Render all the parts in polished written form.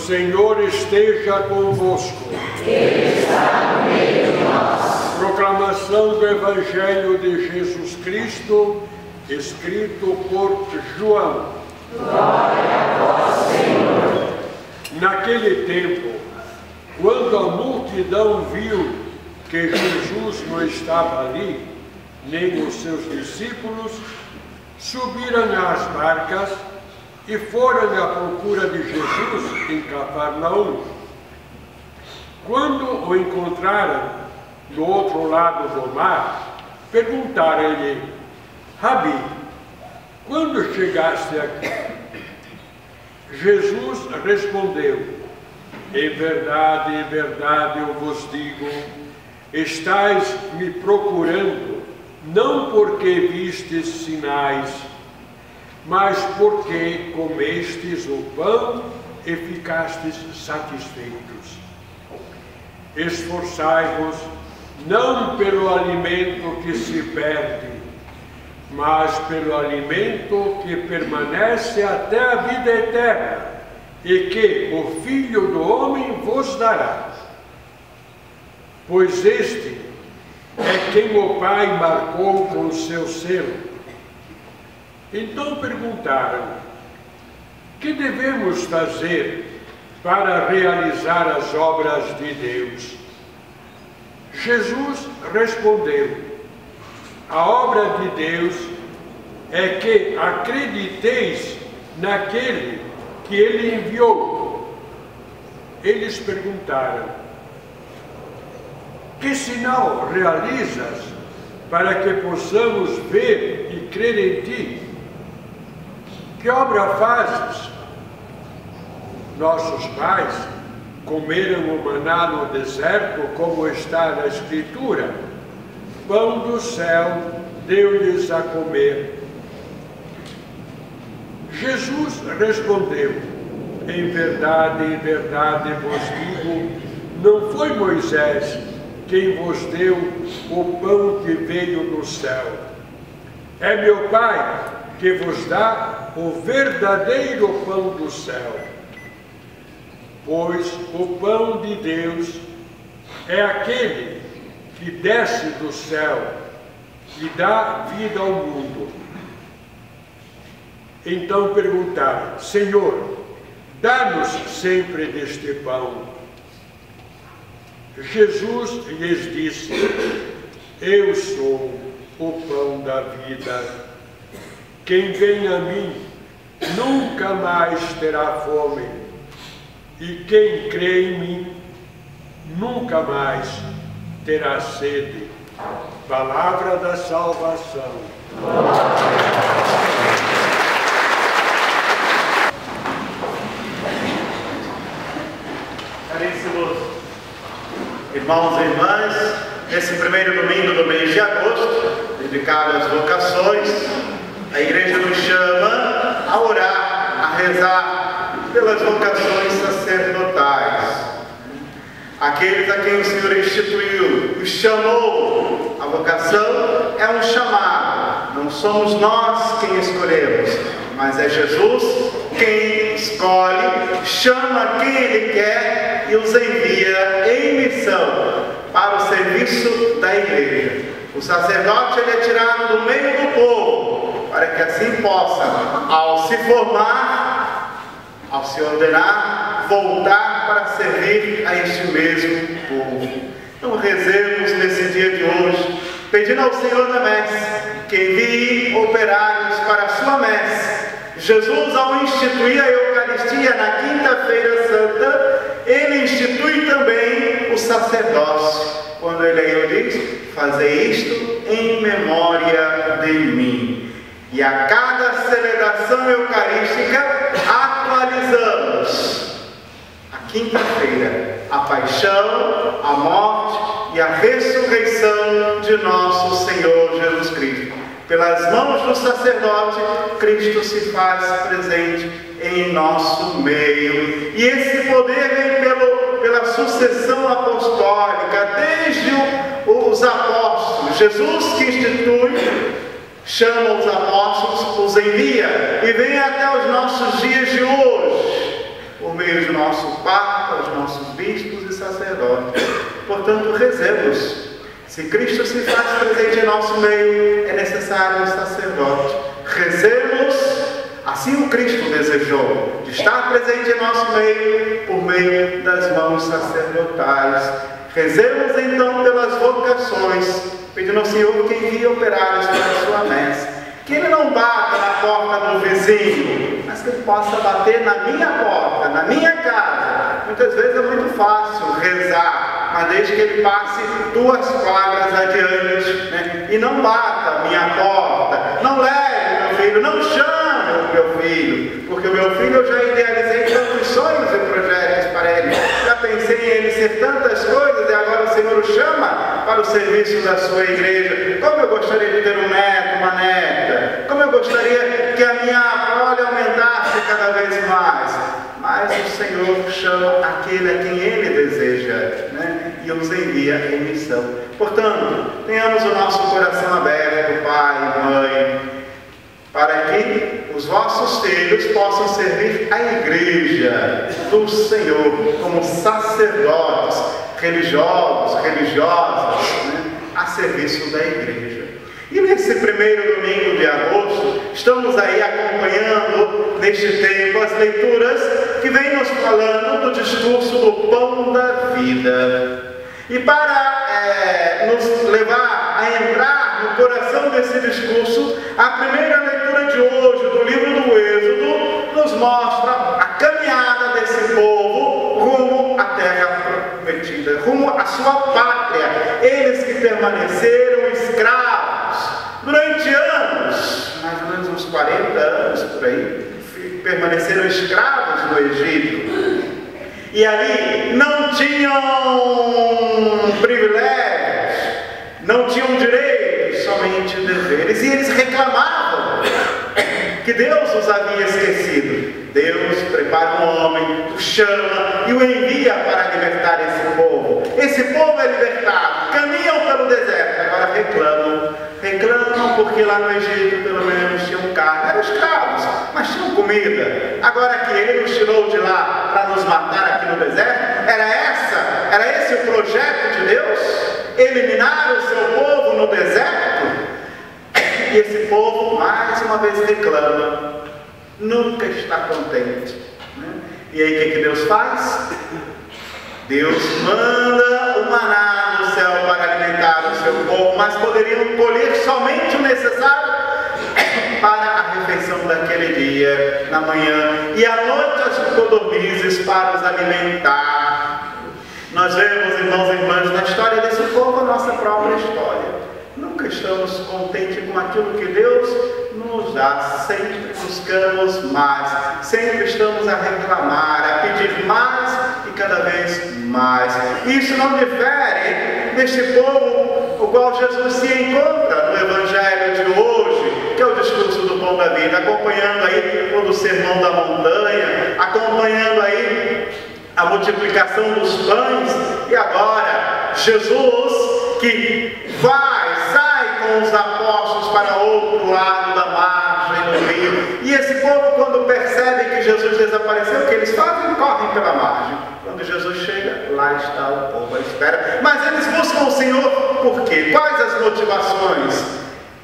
Senhor esteja convosco. Ele está no meio de nós. Proclamação do Evangelho de Jesus Cristo, escrito por João. Glória a vós, Senhor. Naquele tempo, quando a multidão viu que Jesus não estava ali, nem os seus discípulos, subiram às barcas e foram à procura de Jesus em Cafarnaum. Quando o encontraram do outro lado do mar, perguntaram-lhe: Rabi, quando chegaste aqui? Jesus respondeu: em verdade eu vos digo, estais me procurando, não porque vistes sinais, mas porque comestes o pão e ficastes satisfeitos. Esforçai-vos, não pelo alimento que se perde, mas pelo alimento que permanece até a vida eterna, e que o Filho do Homem vos dará. Pois este é quem o Pai marcou com o seu selo. Então perguntaram: que devemos fazer para realizar as obras de Deus? Jesus respondeu: a obra de Deus é que acrediteis naquele que Ele enviou. Eles perguntaram: que sinal realizas para que possamos ver e crer em Ti? Que obra fazes? Nossos pais comeram o maná no deserto, como está na Escritura. Pão do céu deu-lhes a comer. Jesus respondeu: em verdade vos digo, não foi Moisés quem vos deu o pão que veio do céu. É meu Pai que vos dá o verdadeiro pão do céu. Pois o pão de Deus é aquele que desce do céu e dá vida ao mundo. Então perguntaram: Senhor, dá-nos sempre deste pão. Jesus lhes disse: eu sou o pão da vida. Quem vem a mim nunca mais terá fome, e quem crê em mim nunca mais terá sede. Palavra da salvação. Caríssimos irmãos e irmãs, nesse primeiro domingo do mês de agosto, dedicado às vocações, a Igreja nos chama a orar, a rezar pelas vocações sacerdotais. Aqueles a quem o Senhor instituiu, os chamou. A vocação é um chamado. Não somos nós quem escolhemos, mas é Jesus quem escolhe, chama quem Ele quer e os envia em missão para o serviço da Igreja. O sacerdote ele é tirado do meio do povo, para que assim possa, ao se formar, ao se ordenar, voltar para servir a este mesmo povo. Então rezemos nesse dia de hoje, pedindo ao Senhor da messe que envie operários para a sua messe. Jesus, ao instituir a Eucaristia na quinta-feira santa, Ele institui também o sacerdócio. Quando Ele diz: fazei isto em memória de mim. E a cada celebração eucarística atualizamos a quinta-feira, a paixão, a morte e a ressurreição de nosso Senhor Jesus Cristo. Pelas mãos do sacerdote, Cristo se faz presente em nosso meio. E esse poder vem pela sucessão apostólica, desde os apóstolos. Jesus que institui, chama os apóstolos, os envia e vem até os nossos dias de hoje. por meio de nosso Papa, os nossos bispos e sacerdotes. Portanto, rezemos. Se Cristo se faz presente em nosso meio, é necessário um sacerdote. Rezemos, assim o Cristo desejou, de estar presente em nosso meio, por meio das mãos sacerdotais. Rezemos então pelas vocações, pedindo ao Senhor que envie operários para a sua messe. Que Ele não bata na porta do vizinho, mas que Ele possa bater na minha porta, na minha casa. Muitas vezes é muito fácil rezar, mas desde que Ele passe 2 quadras adiante, né? E não bata a minha porta, não leve meu filho, não chame o meu filho, porque o meu filho eu já idealizei tantos sonhos e projetos para ele, já pensei em ele ser tantas coisas e agora o Senhor o chama para o serviço da sua igreja. Como eu gostaria de ter um neto, uma neta, como eu gostaria que a minha prole aumentasse cada vez mais. Mas o Senhor chama aquele a quem Ele deseja, né? E os envia em missão. Portanto, tenhamos o nosso coração aberto, pai e mãe, para que os vossos filhos possam servir a igreja do Senhor como sacerdotes religiosos, religiosas, né? A serviço da igreja. E nesse primeiro domingo de agosto, estamos aí acompanhando neste tempo as leituras que vêm nos falando do discurso do pão da vida. E para nos levar a entrar no coração desse discurso, a primeira leitura de hoje do livro do Êxodo nos mostra a caminhada desse povo rumo à terra prometida, rumo à sua pátria. Eles que permaneceram escravos durante anos, mais ou menos uns 40 anos por aí, permaneceram escravos no Egito. E ali não tinham privilégios, não tinham direitos, somente deveres. E eles reclamavam que Deus os havia esquecido. Deus prepara um homem, o chama e o envia para libertar esse povo. Esse povo é libertado, caminham pelo deserto, agora reclamam porque lá no Egito pelo menos tinham carne, eram escravos, mas tinham comida. Agora que Ele nos tirou de lá para nos matar aqui no deserto, era esse o projeto de Deus? Eliminar o seu povo no deserto? E esse povo mais uma vez reclama, nunca está contente, né? E aí o que Deus faz? Deus manda o maná do céu para alimentar o seu povo, mas poderiam colher somente o necessário para a refeição daquele dia, na manhã, e à noite as codornizes para os alimentar. Nós vemos, irmãos e irmãs, na história desse povo, a nossa própria história. Nunca estamos contentes com aquilo que Deus nos dá, sempre buscamos mais, sempre estamos a reclamar, a pedir mais e cada vez mais. Isso não difere deste povo o qual Jesus se encontra no Evangelho de hoje, que é o discurso do pão da vida, acompanhando aí todo o sermão da montanha, acompanhando aí a multiplicação dos pães, e agora Jesus que sai com os apóstolos para outro lado da margem do rio. E esse povo, quando percebe que Jesus desapareceu, o que eles fazem? Correm pela margem. Quando Jesus chega, lá está o povo à espera. Mas eles buscam o Senhor por quê? Quais as motivações?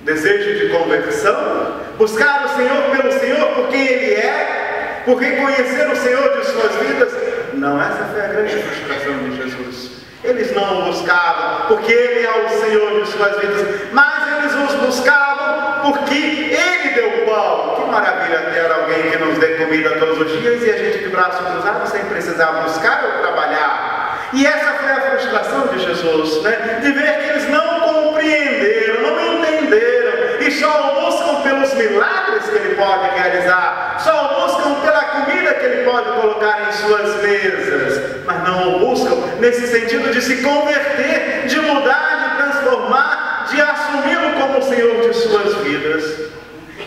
Desejo de conversão? Buscar o Senhor pelo Senhor por quem Ele é? Por reconhecer o Senhor de suas vidas? Não, essa foi a grande frustração de Jesus. Eles não o buscavam porque Ele é o Senhor de suas vidas, mas eles os buscavam porque Ele deu pão. Que maravilha ter alguém que nos dê comida todos os dias e a gente de braço cruzado sem precisar buscar ou trabalhar. E essa foi a frustração de Jesus, né? De ver que eles não compreenderam, não entenderam e só o buscam pelos milagres que Ele pode realizar, só o buscam pela comida que Ele pode colocar em suas mesas, mas não o buscam nesse sentido de se converter, de mudar, de transformar, de assumi-lo como o Senhor de suas vidas.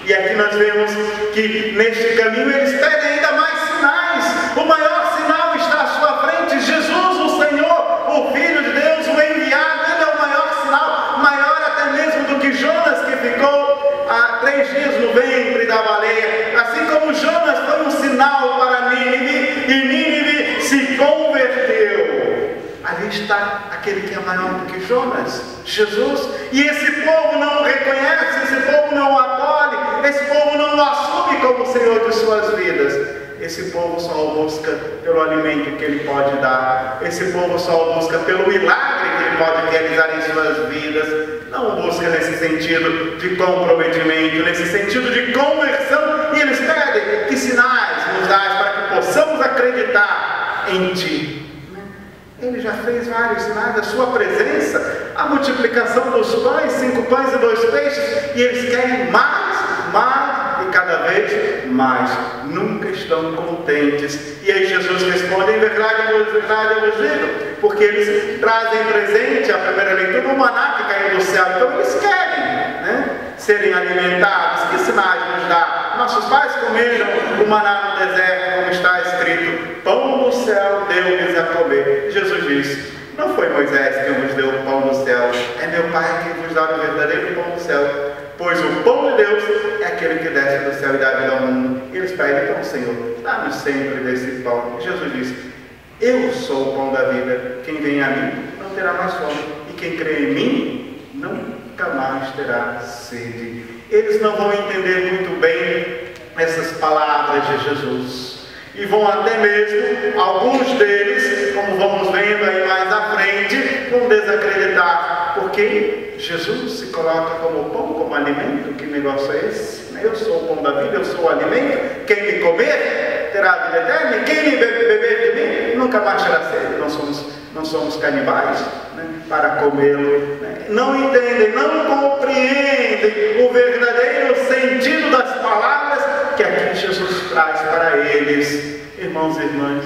E aqui nós vemos que neste caminho eles pedem ainda mais sinais. O maior sinal está à sua frente, Jesus, o Senhor, o Filho de Deus, o enviado. Ele é o maior sinal, maior até mesmo do que Jonas, que ficou há 3 dias no ventre da baleia. Assim como Jonas foi um sinal para Nínive, e aquele que é maior do que Jonas, Jesus. E esse povo não o reconhece, esse povo não o acolhe, esse povo não o assume como Senhor de suas vidas. Esse povo só o busca pelo alimento que Ele pode dar. Esse povo só o busca pelo milagre que Ele pode realizar em suas vidas. Não o busca nesse sentido de comprometimento, nesse sentido de conversão. E eles pedem que sinais nos dás para que possamos acreditar em Ti. Ele já fez vários sinais da Sua presença, a multiplicação dos pães, 5 pães e 2 peixes, e eles querem mais e cada vez mais, nunca estão contentes. E aí Jesus responde: em verdade eu vos digo, porque eles trazem presente a primeira leitura, o maná que caiu do céu, então eles querem, né, serem alimentados. Que sinais nos dá? Nossos pais comeram o maná no deserto, como está escrito: pão do céu deu-lhes a comer. Jesus disse: não foi Moisés quem vos deu o pão do céu, é meu Pai quem vos dá o verdadeiro pão do céu. Pois o pão de Deus é aquele que desce do céu e dá vida ao mundo. E eles pedem: então, Senhor, dá-nos sempre desse pão. E Jesus disse: eu sou o pão da vida. Quem vem a mim não terá mais fome, e quem crê em mim nunca mais terá sede. Eles não vão entender muito bem essas palavras de Jesus. E vão até mesmo, alguns deles, como vamos vendo aí mais à frente, vão desacreditar. Porque Jesus se coloca como pão, como alimento. Que negócio é esse? Eu sou o pão da vida, eu sou o alimento. Quem me comer terá a vida eterna. E quem me beber de mim nunca mais terá sede. Não somos canibais, né, para comê-lo. Né? Não entendem, não compreendem o verdadeiro sentido das palavras que aqui Jesus traz para eles. Irmãos e irmãs,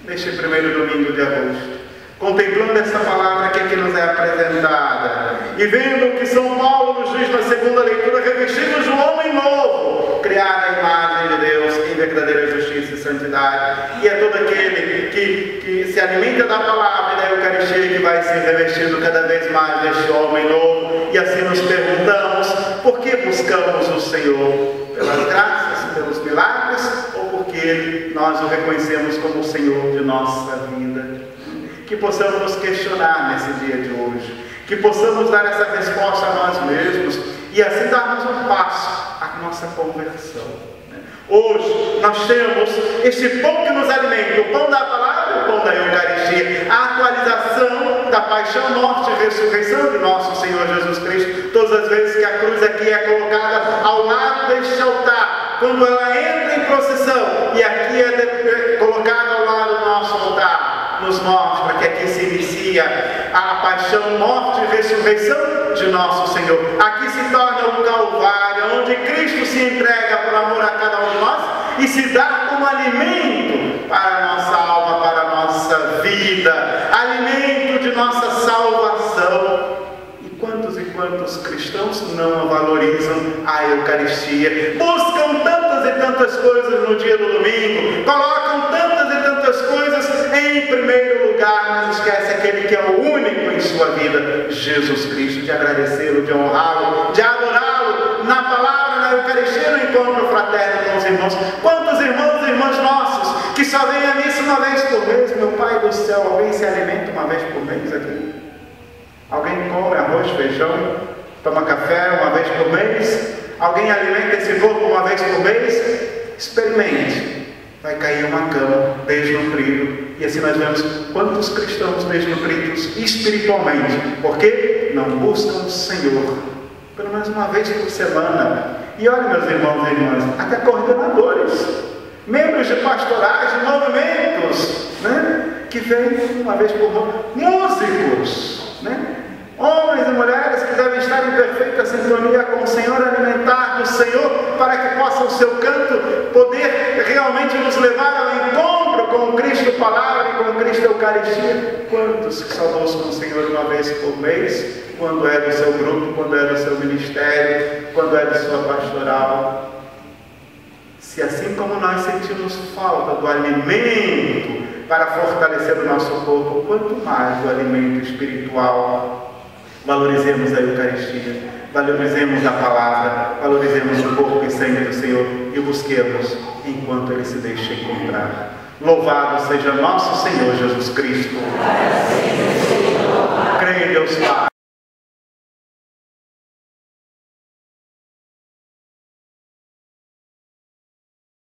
neste primeiro domingo de agosto, contemplando essa palavra que aqui nos é apresentada, e vendo que São Paulo nos diz na segunda leitura: revestidos de um homem novo, criado à imagem de Deus em verdadeira justiça e santidade. E é todo aquele que se alimenta da palavra e da Eucaristia que vai ser revestido cada vez mais deste homem novo. E assim nos perguntamos: por que buscamos o Senhor? Pelas graças, pelos milagres, ou porque nós o reconhecemos como o Senhor de nossa vida? Que possamos nos questionar nesse dia de hoje, que possamos dar essa resposta a nós mesmos e assim darmos um passo à nossa conversão. Hoje nós temos este pão que nos alimenta, o pão da palavra e o pão da Eucaristia, a atualização da paixão, morte e ressurreição de nosso Senhor Jesus Cristo. Todas as vezes que a cruz aqui é colocada ao lado deste altar, quando ela entra em procissão e aqui é colocada ao lado do nosso altar, nos mostra que aqui se inicia a paixão, morte e ressurreição de nosso Senhor. Aqui se torna um Calvário, onde Cristo se entrega por amor a cada um de nós e se dá como alimento para a nossa alma, para a nossa vida, alimento de nossa salvação. E quantos cristãos não valorizam a Eucaristia, buscam tantas e tantas coisas no dia do domingo, colocam tantas e tantas coisas em primeiro lugar, mas esquece aquele que é o único em sua vida, Jesus Cristo, de agradecê-lo, de honrá-lo, de adorá-lo na palavra, na Eucaristia, no encontro fraterno com os irmãos. Quantos irmãos e irmãs nossos que só vêm a missa uma vez por mês? Meu Pai do céu, alguém se alimenta uma vez por mês aqui? Alguém come arroz, feijão, toma café uma vez por mês? Alguém alimenta esse corpo uma vez por mês? Experimente. Vai cair uma cama desnutrido. E assim nós vemos quantos cristãos desnutridos espiritualmente. Porque não buscam o Senhor. Pelo menos uma vez por semana. E olha, meus irmãos e irmãs, até coordenadores, membros de pastorais, de movimentos, né, que vêm uma vez por mês, músicos, né? Homens e mulheres que devem estar em perfeita sintonia com o Senhor, alimentar do Senhor, para que possa o seu canto poder realmente nos levar ao encontro com o Cristo Palavra e com o Cristo Eucaristia. Quantos que só buscam o Senhor uma vez por mês, quando é do seu grupo, quando é do seu ministério, quando é de sua pastoral? Se assim como nós sentimos falta do alimento para fortalecer o nosso corpo, quanto mais do alimento espiritual. Valorizemos a Eucaristia, valorizemos a palavra, valorizemos o corpo e sangue do Senhor e o busquemos enquanto Ele se deixa encontrar. Louvado seja nosso Senhor Jesus Cristo. Deus Pai.